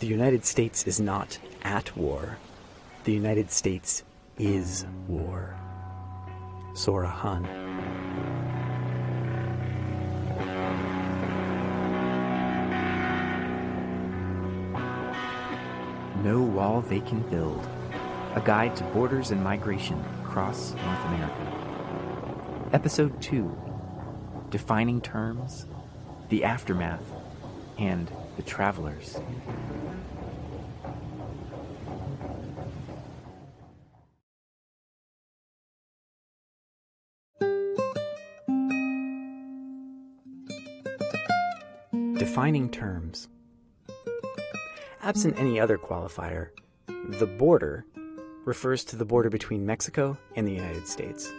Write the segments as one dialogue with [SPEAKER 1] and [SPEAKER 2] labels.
[SPEAKER 1] The United States is not at war. The United States is war. Sora Han.
[SPEAKER 2] No Wall They Can Build. A Guide to Borders and Migration Across North America. Episode 2. Defining Terms, the Aftermath, and the Travelers.
[SPEAKER 1] Defining terms. Absent any other qualifier, the border refers to the border between Mexico and the United States.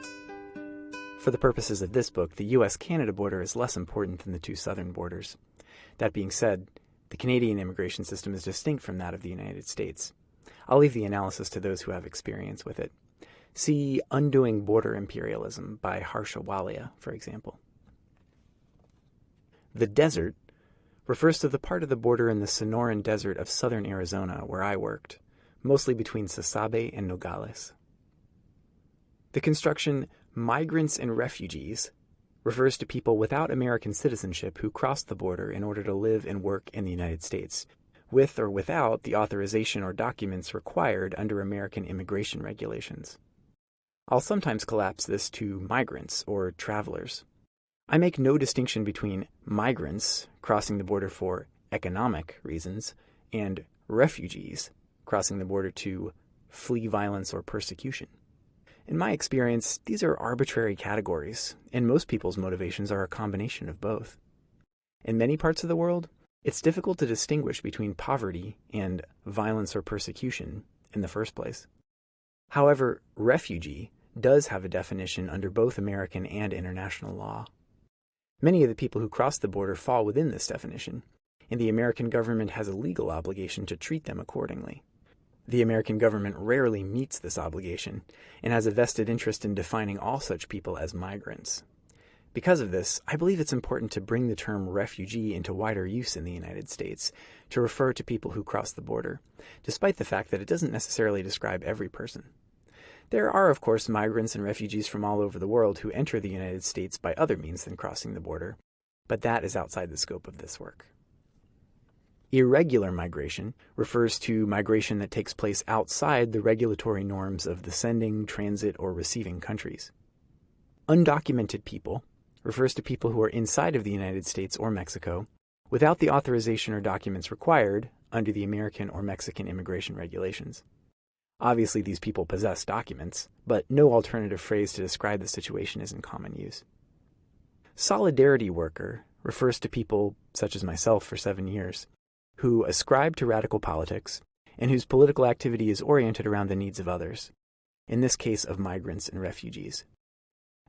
[SPEAKER 1] For the purposes of this book, the U.S.-Canada border is less important than the two southern borders. That being said, the Canadian immigration system is distinct from that of the United States. I'll leave the analysis to those who have experience with it. See Undoing Border Imperialism by Harsha Walia, for example. The desert refers to the part of the border in the Sonoran Desert of southern Arizona where I worked, mostly between Sasabe and Nogales. The construction migrants and refugees refers to people without American citizenship who cross the border in order to live and work in the United States, with or without the authorization or documents required under American immigration regulations. I'll sometimes collapse this to migrants or travelers. I make no distinction between migrants crossing the border for economic reasons and refugees crossing the border to flee violence or persecution. In my experience, these are arbitrary categories, and most people's motivations are a combination of both. In many parts of the world, it's difficult to distinguish between poverty and violence or persecution in the first place. However, refugee does have a definition under both American and international law. Many of the people who cross the border fall within this definition, and the American government has a legal obligation to treat them accordingly. The American government rarely meets this obligation and has a vested interest in defining all such people as migrants. Because of this, I believe it's important to bring the term refugee into wider use in the United States to refer to people who cross the border, despite the fact that it doesn't necessarily describe every person. There are, of course, migrants and refugees from all over the world who enter the United States by other means than crossing the border, but that is outside the scope of this work. Irregular migration refers to migration that takes place outside the regulatory norms of the sending, transit, or receiving countries. Undocumented people refers to people who are inside of the United States or Mexico without the authorization or documents required under the American or Mexican immigration regulations. Obviously, these people possess documents, but no alternative phrase to describe the situation is in common use. Solidarity worker refers to people, such as myself for 7 years, who ascribe to radical politics and whose political activity is oriented around the needs of others, in this case of migrants and refugees.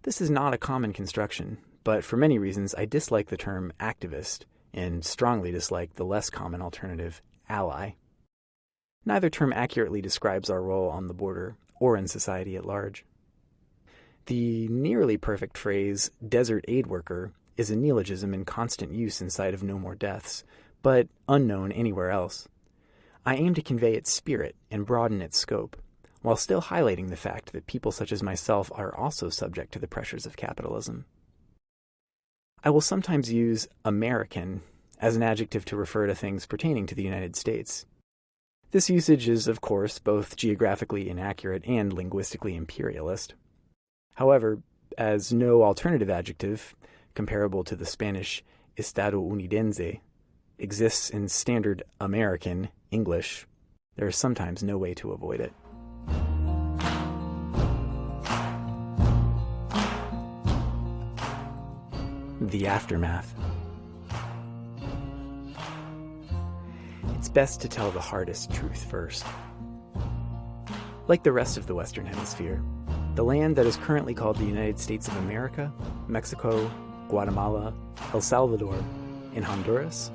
[SPEAKER 1] This is not a common construction, but for many reasons I dislike the term activist and strongly dislike the less common alternative, ally. Neither term accurately describes our role on the border or in society at large. The nearly perfect phrase, desert aid worker, is a neologism in constant use inside of No More Deaths, but unknown anywhere else. I aim to convey its spirit and broaden its scope, while still highlighting the fact that people such as myself are also subject to the pressures of capitalism. I will sometimes use American as an adjective to refer to things pertaining to the United States. This usage is, of course, both geographically inaccurate and linguistically imperialist. However, as no alternative adjective, comparable to the Spanish estadounidense, exists in standard American English, there is sometimes no way to avoid it. The aftermath. It's best to tell the hardest truth first. Like the rest of the Western Hemisphere, the land that is currently called the United States of America, Mexico, Guatemala, El Salvador, and Honduras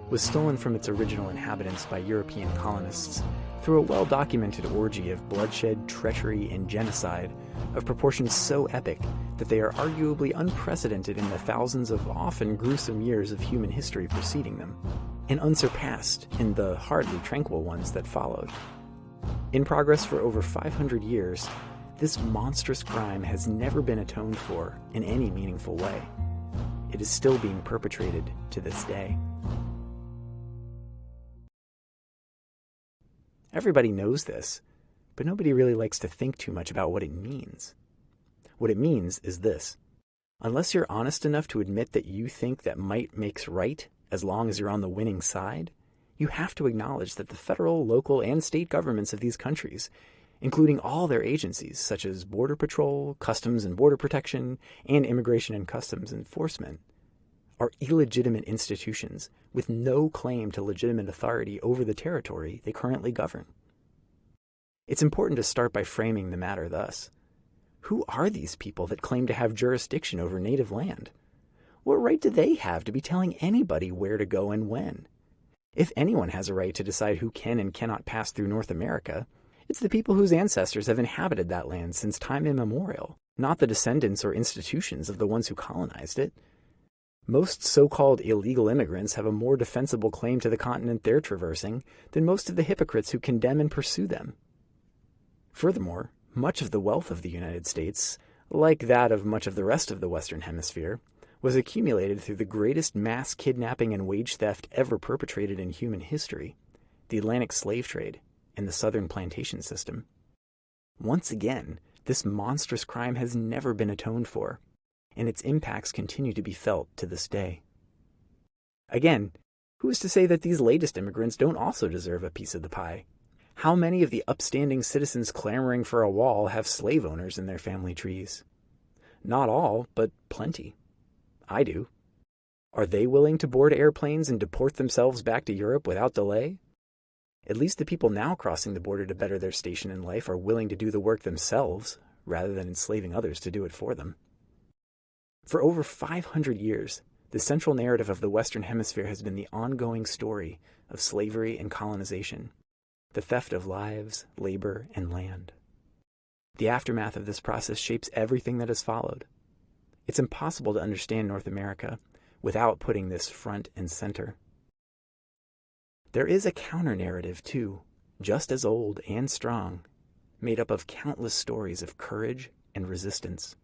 [SPEAKER 1] was stolen from its original inhabitants by European colonists through a well-documented orgy of bloodshed, treachery, and genocide of proportions so epic that they are arguably unprecedented in the thousands of often gruesome years of human history preceding them, and unsurpassed in the hardly tranquil ones that followed. In progress for over 500 years, this monstrous crime has never been atoned for in any meaningful way. It is still being perpetrated to this day. Everybody knows this, but nobody really likes to think too much about what it means. What it means is this: unless you're honest enough to admit that you think that might makes right as long as you're on the winning side, you have to acknowledge that the federal, local, and state governments of these countries, including all their agencies such as Border Patrol, Customs and Border Protection, and Immigration and Customs Enforcement, are illegitimate institutions with no claim to legitimate authority over the territory they currently govern. It's important to start by framing the matter thus. Who are these people that claim to have jurisdiction over native land? What right do they have to be telling anybody where to go and when? If anyone has a right to decide who can and cannot pass through North America, it's the people whose ancestors have inhabited that land since time immemorial, not the descendants or institutions of the ones who colonized it. Most so-called illegal immigrants have a more defensible claim to the continent they're traversing than most of the hypocrites who condemn and pursue them. Furthermore, much of the wealth of the United States, like that of much of the rest of the Western Hemisphere, was accumulated through the greatest mass kidnapping and wage theft ever perpetrated in human history, the Atlantic slave trade and the Southern plantation system. Once again, this monstrous crime has never been atoned for, and its impacts continue to be felt to this day. Again, who is to say that these latest immigrants don't also deserve a piece of the pie? How many of the upstanding citizens clamoring for a wall have slave owners in their family trees? Not all, but plenty. I do. Are they willing to board airplanes and deport themselves back to Europe without delay? At least the people now crossing the border to better their station in life are willing to do the work themselves, rather than enslaving others to do it for them. For over 500 years, the central narrative of the Western Hemisphere has been the ongoing story of slavery and colonization, the theft of lives, labor, and land. The aftermath of this process shapes everything that has followed. It's impossible to understand North America without putting this front and center. There is a counter-narrative, too, just as old and strong, made up of countless stories of courage and resistance.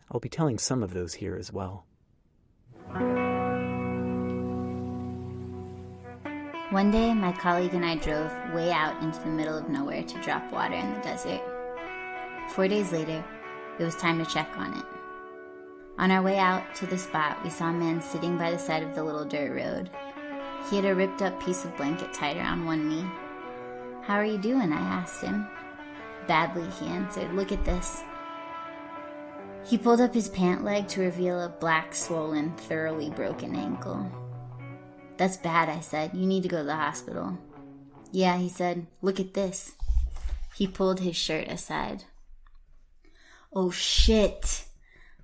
[SPEAKER 1] I'll be telling some of those here as well.
[SPEAKER 3] One day, my colleague and I drove way out into the middle of nowhere to drop water in the desert. 4 days later, it was time to check on it. On our way out to the spot, we saw a man sitting by the side of the little dirt road. He had a ripped-up piece of blanket tied around one knee. "How are you doing?" I asked him. "Badly," he answered. "Look at this." He pulled up his pant leg to reveal a black, swollen, thoroughly broken ankle. "That's bad," I said. "You need to go to the hospital." "Yeah," he said. "Look at this." He pulled his shirt aside. "Oh, shit!"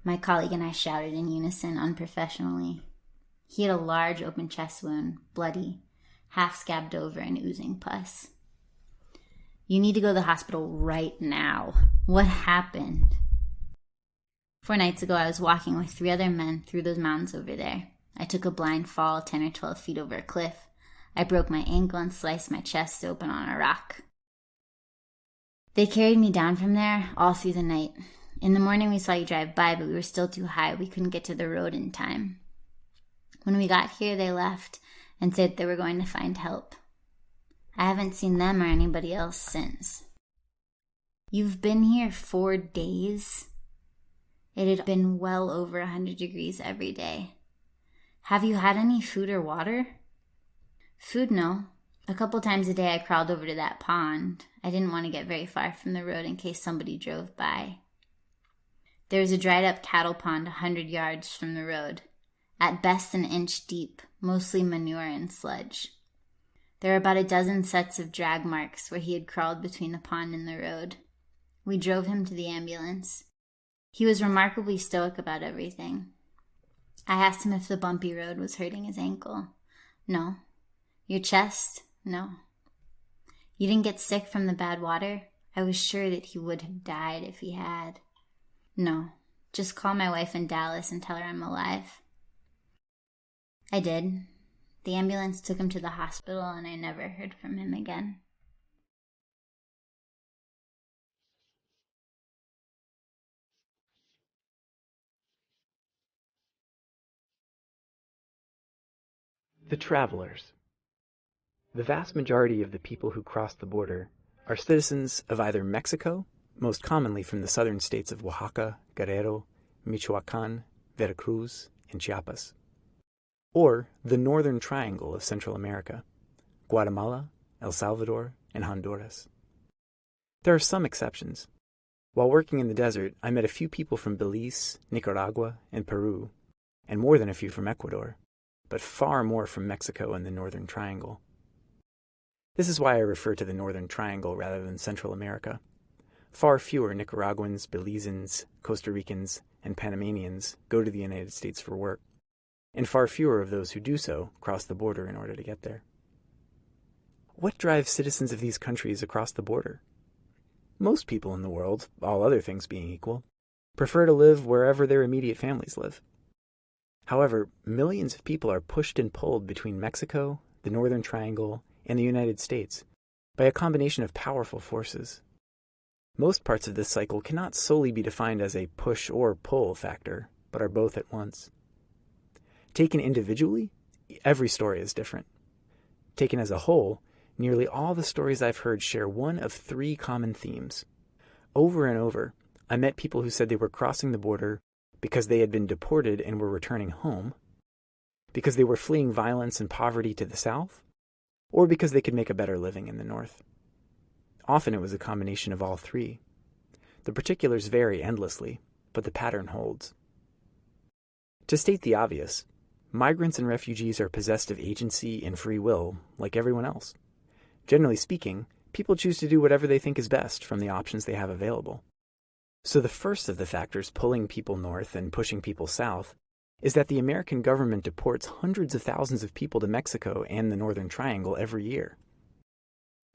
[SPEAKER 3] My colleague and I shouted in unison, unprofessionally. He had a large open chest wound, bloody, half scabbed over and oozing pus. "You need to go to the hospital right now." "What happened?" 4 nights ago, I was walking with 3 other men through those mountains over there. I took a blind fall 10 or 12 feet over a cliff. I broke my ankle and sliced my chest open on a rock. They carried me down from there all through the night. In the morning, we saw you drive by, but we were still too high. We couldn't get to the road in time. When we got here, they left and said they were going to find help. I haven't seen them or anybody else since. You've been here 4 days? It had been well over 100 degrees every day. Have you had any food or water? Food, no. A couple times a day I crawled over to that pond. I didn't want to get very far from the road in case somebody drove by. There was a dried up cattle pond 100 yards from the road. At best an inch deep, mostly manure and sludge. There were about a dozen sets of drag marks where he had crawled between the pond and the road. We drove him to the ambulance. He was remarkably stoic about everything. I asked him if the bumpy road was hurting his ankle. No. Your chest? No. You didn't get sick from the bad water? I was sure that he would have died if he had. No, just call my wife in Dallas and tell her I'm alive. I did. The ambulance took him to the hospital and I never heard from him again.
[SPEAKER 1] The travelers. The vast majority of the people who cross the border are citizens of either Mexico, most commonly from the southern states of Oaxaca, Guerrero, Michoacán, Veracruz, and Chiapas, or the northern triangle of Central America, Guatemala, El Salvador, and Honduras. There are some exceptions. While working in the desert, I met a few people from Belize, Nicaragua, and Peru, and more than a few from Ecuador, but far more from Mexico and the Northern Triangle. This is why I refer to the Northern Triangle rather than Central America. Far fewer Nicaraguans, Belizeans, Costa Ricans, and Panamanians go to the United States for work, and far fewer of those who do so cross the border in order to get there. What drives citizens of these countries across the border? Most people in the world, all other things being equal, prefer to live wherever their immediate families live. However, millions of people are pushed and pulled between Mexico, the Northern Triangle, and the United States by a combination of powerful forces. Most parts of this cycle cannot solely be defined as a push or pull factor, but are both at once. Taken individually, every story is different. Taken as a whole, nearly all the stories I've heard share one of three common themes. Over and over, I met people who said they were crossing the border because they had been deported and were returning home, because they were fleeing violence and poverty to the south, or because they could make a better living in the north. Often it was a combination of all three. The particulars vary endlessly, but the pattern holds. To state the obvious, migrants and refugees are possessed of agency and free will, like everyone else. Generally speaking, people choose to do whatever they think is best from the options they have available. So the first of the factors pulling people north and pushing people south is that the American government deports hundreds of thousands of people to Mexico and the Northern Triangle every year.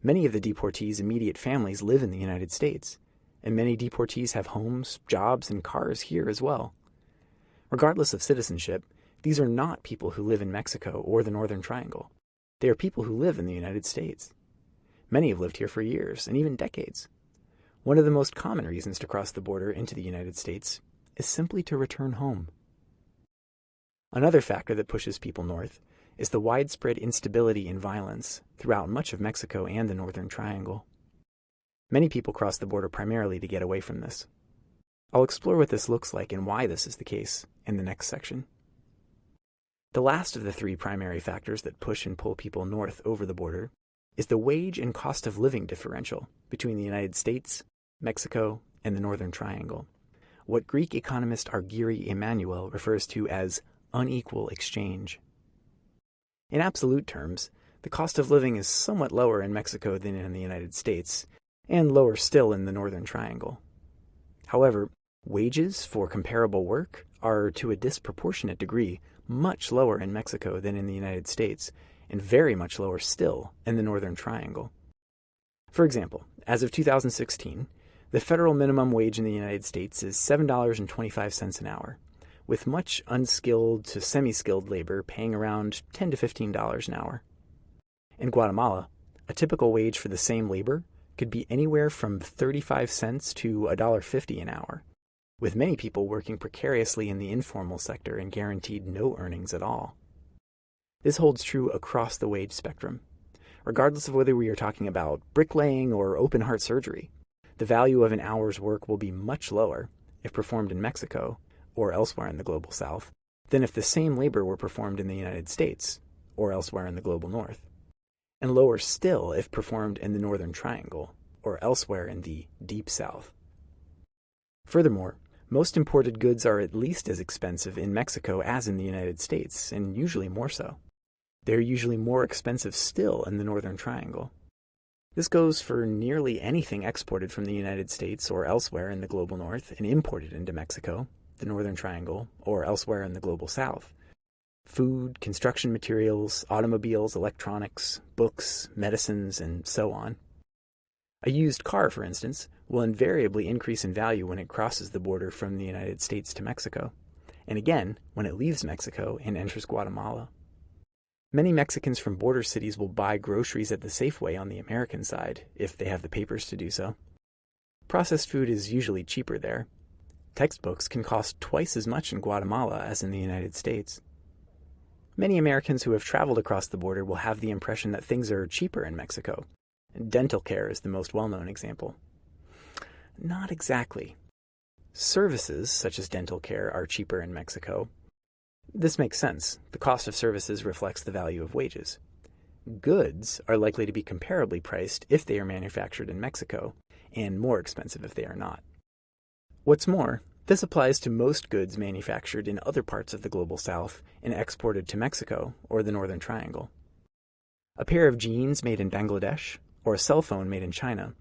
[SPEAKER 1] Many of the deportees' immediate families live in the United States, and many deportees have homes, jobs, and cars here as well. Regardless of citizenship, these are not people who live in Mexico or the Northern Triangle. They are people who live in the United States. Many have lived here for years and even decades. One of the most common reasons to cross the border into the United States is simply to return home. Another factor that pushes people north is the widespread instability and violence throughout much of Mexico and the Northern Triangle. Many people cross the border primarily to get away from this. I'll explore what this looks like and why this is the case in the next section. The last of the three primary factors that push and pull people north over the border is the wage and cost of living differential between the United States, Mexico, and the Northern Triangle, what Greek economist Argyri Emanuel refers to as unequal exchange. In absolute terms, the cost of living is somewhat lower in Mexico than in the United States, and lower still in the Northern Triangle. However, wages for comparable work are to a disproportionate degree much lower in Mexico than in the United States, and very much lower still in the Northern Triangle. For example, as of 2016, the federal minimum wage in the United States is $7.25 an hour, with much unskilled to semi-skilled labor paying around $10 to $15 an hour. In Guatemala, a typical wage for the same labor could be anywhere from 35 cents to $1.50 an hour, with many people working precariously in the informal sector and guaranteed no earnings at all. This holds true across the wage spectrum. Regardless of whether we are talking about bricklaying or open heart surgery, the value of an hour's work will be much lower if performed in Mexico or elsewhere in the global south than if the same labor were performed in the United States or elsewhere in the global north, and lower still if performed in the Northern Triangle or elsewhere in the deep south. Furthermore, most imported goods are at least as expensive in Mexico as in the United States, and usually more so. They're usually more expensive still in the Northern Triangle. This goes for nearly anything exported from the United States or elsewhere in the global north and imported into Mexico, the Northern Triangle, or elsewhere in the global south. Food, construction materials, automobiles, electronics, books, medicines, and so on. A used car, for instance, will invariably increase in value when it crosses the border from the United States to Mexico, and again when it leaves Mexico and enters Guatemala. Many Mexicans from border cities will buy groceries at the Safeway on the American side, if they have the papers to do so. Processed food is usually cheaper there. Textbooks can cost twice as much in Guatemala as in the United States. Many Americans who have traveled across the border will have the impression that things are cheaper in Mexico. Dental care is the most well-known example. Not exactly. Services, such as dental care, are cheaper in Mexico. This makes sense. The cost of services reflects the value of wages. Goods are likely to be comparably priced if they are manufactured in Mexico, and more expensive if they are not. What's more, this applies to most goods manufactured in other parts of the Global South and exported to Mexico or the Northern Triangle. A pair of jeans made in Bangladesh or a cell phone made in China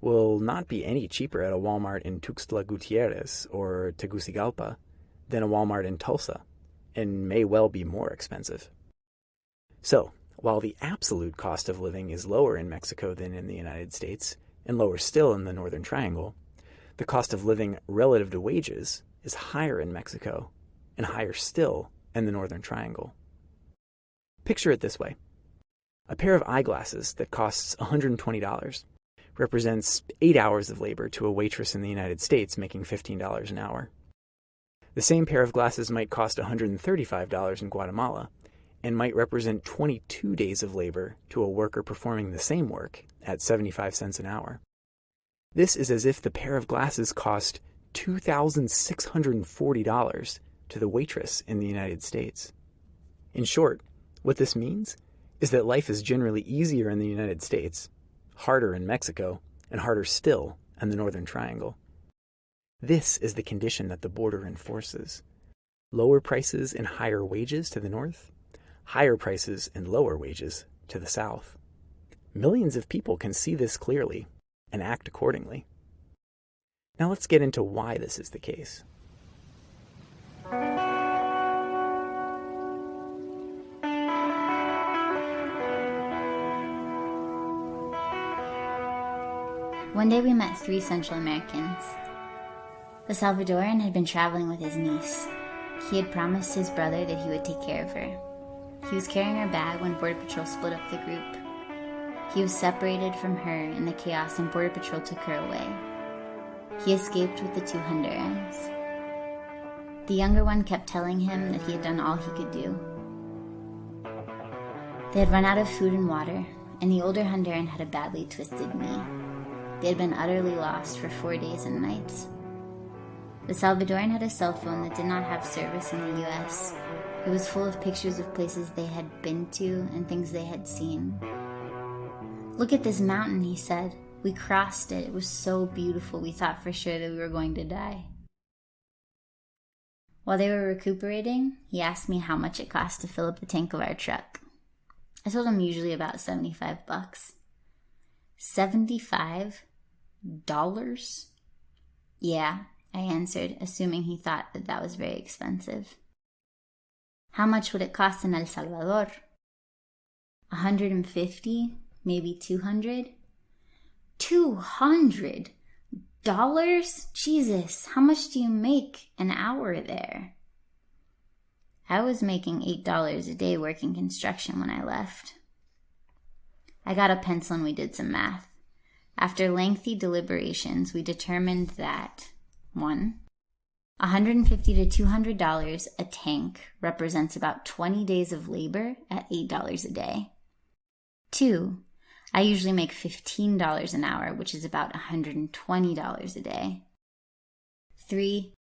[SPEAKER 1] will not be any cheaper at a Walmart in Tuxtla Gutierrez or Tegucigalpa than a Walmart in Tulsa, and may well be more expensive. So, while the absolute cost of living is lower in Mexico than in the United States, and lower still in the Northern Triangle, the cost of living relative to wages is higher in Mexico, and higher still in the Northern Triangle. Picture it this way. A pair of eyeglasses that costs $120 represents 8 hours of labor to a waitress in the United States making $15 an hour. The same pair of glasses might cost $135 in Guatemala, and might represent 22 days of labor to a worker performing the same work at 75 cents an hour. This is as if the pair of glasses cost $2,640 to the waitress in the United States. In short, what this means is that life is generally easier in the United States, harder in Mexico, and harder still in the Northern Triangle. This is the condition that the border enforces. Lower prices and higher wages to the north, higher prices and lower wages to the south. Millions of people can see this clearly and act accordingly. Now let's get into why this is the case.
[SPEAKER 3] One day we met 3 Central Americans. The Salvadoran had been traveling with his niece. He had promised his brother that he would take care of her. He was carrying her bag when Border Patrol split up the group. He was separated from her in the chaos and Border Patrol took her away. He escaped with the 2 Hondurans. The younger one kept telling him that he had done all he could do. They had run out of food and water, and the older Honduran had a badly twisted knee. They had been utterly lost for 4 days and nights. The Salvadoran had a cell phone that did not have service in the U.S. It was full of pictures of places they had been to and things they had seen. "Look at this mountain," he said. "We crossed it. It was so beautiful. We thought for sure that we were going to die." While they were recuperating, he asked me how much it cost to fill up the tank of our truck. I told him usually about $75. $75? Yeah, I answered, assuming he thought that that was very expensive. How much would it cost in El Salvador? 150, maybe 200. $200? Jesus, how much do you make an hour there? I was making $8 a day working construction when I left. I got a pencil and we did some math. After lengthy deliberations, we determined that 1. $150 to $200 a tank represents about 20 days of labor at $8 a day. 2. I usually make $15 an hour, which is about $120 a day. 3.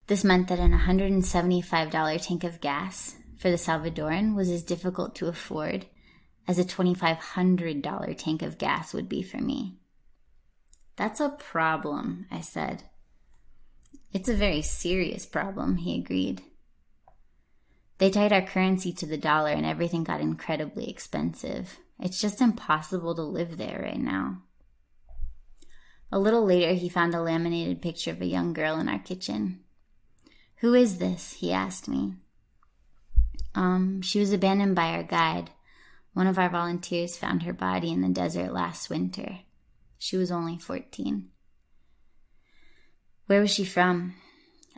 [SPEAKER 3] This meant that an $175 tank of gas for the Salvadoran was as difficult to afford as a $2,500 tank of gas would be for me. "That's a problem," I said. "It's a very serious problem," he agreed. They tied our currency to the dollar and everything got incredibly expensive. It's just impossible to live there right now. A little later, he found a laminated picture of a young girl in our kitchen. "Who is this?" he asked me. She was abandoned by our guide. One of our volunteers found her body in the desert last winter. She was only 14. Where was she from?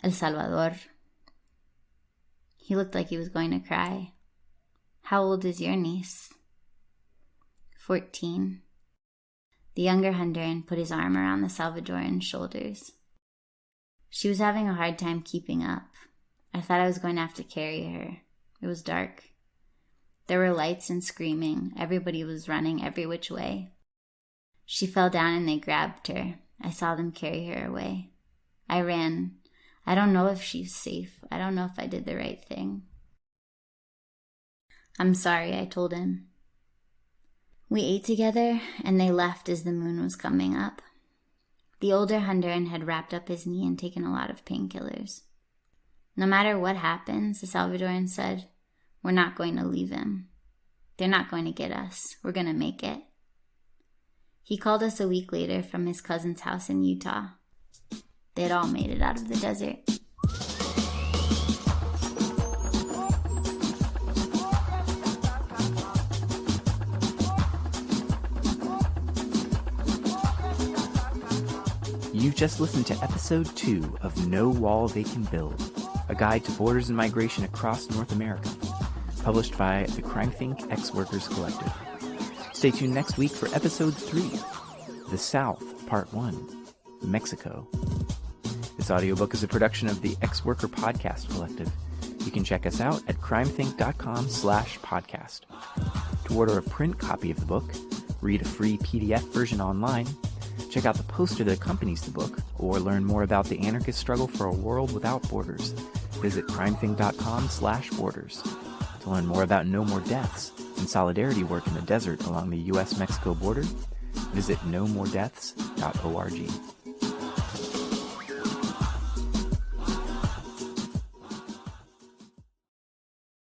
[SPEAKER 3] El Salvador. He looked like he was going to cry. How old is your niece? 14. The younger Honduran put his arm around the Salvadoran's shoulders. She was having a hard time keeping up. I thought I was going to have to carry her. It was dark. There were lights and screaming. Everybody was running every which way. She fell down and they grabbed her. I saw them carry her away. I ran. I don't know if she's safe. I don't know if I did the right thing. I'm sorry, I told him. We ate together, and they left as the moon was coming up. The older Honduran had wrapped up his knee and taken a lot of painkillers. No matter what happens, the Salvadoran said, we're not going to leave him. They're not going to get us. We're going to make it. He called us a week later from his cousin's house in Utah. They had all made it out of the desert.
[SPEAKER 2] You've just listened to episode 2 of No Wall They Can Build, a guide to borders and migration across North America, published by the CrimethInc Ex-Workers Collective. Stay tuned next week for episode 3, The South, Part 1, Mexico. This audiobook is a production of the Ex-Worker Podcast Collective. You can check us out at crimethinc.com/podcast. To order a print copy of the book, read a free PDF version online, check out the poster that accompanies the book, or learn more about the anarchist struggle for a world without borders, visit crimethinc.com/borders. To learn more about No More Deaths and solidarity work in the desert along the U.S.-Mexico border, visit nomoredeaths.org.